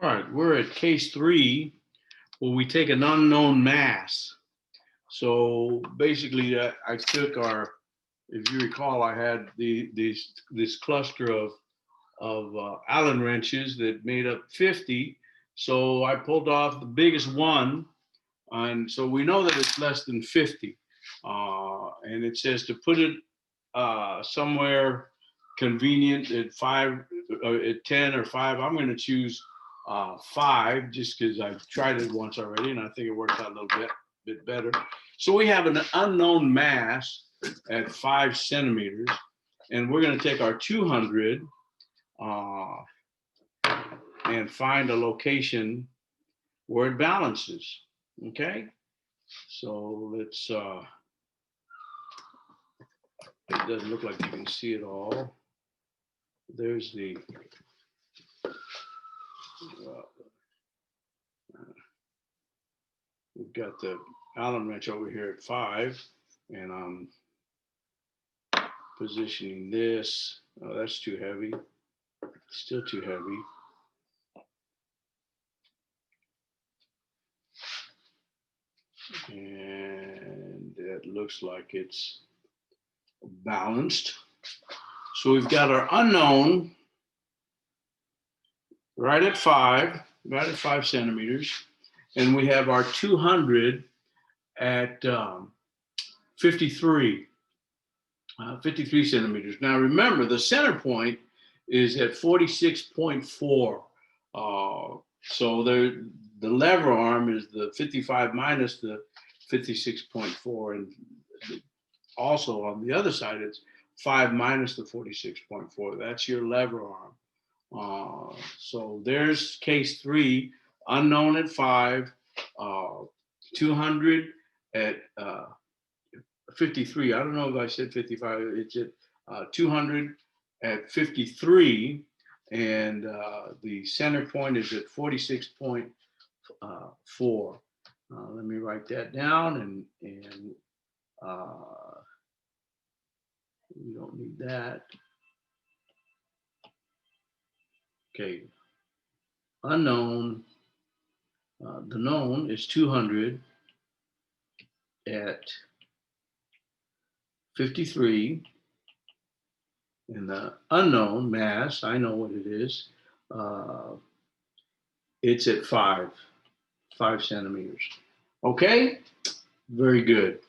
All right, we're at case 3 where we take an unknown mass. So basically, I took our, if you recall, I had this cluster of Allen wrenches that made up 50. So I pulled off the biggest one, and so we know that it's less than 50. And it says to put it somewhere convenient at 5, at 10 or 5. I'm going to choose 5 just because I've tried it once already, and I think it works out a little bit better. So we have an unknown mass at 5 centimeters, and we're going to take our 200 and find a location where it balances. Okay, so let's. It doesn't look like you can see it all. There's the. We've got the Allen wrench over here at 5, and I'm positioning this. Oh, that's too heavy. Still too heavy. And it looks like it's balanced. So we've got our unknown right at 5 centimeters, and we have our 200 at 53 centimeters. Now remember, the center point is at 46.4. So the lever arm is the 55 minus the 56.4, and also on the other side it's 5 minus the 46.4. That's your lever arm. So there's case 3, unknown at 5, 200 at 53. I don't know if I said 55. It's at 200 at 53, and the center point is at 46.4. Let me write that down, and we don't need that. Okay, unknown. The known is 200 at 53, and the unknown mass, I know what it is. It's at 5 centimeters. Okay, very good.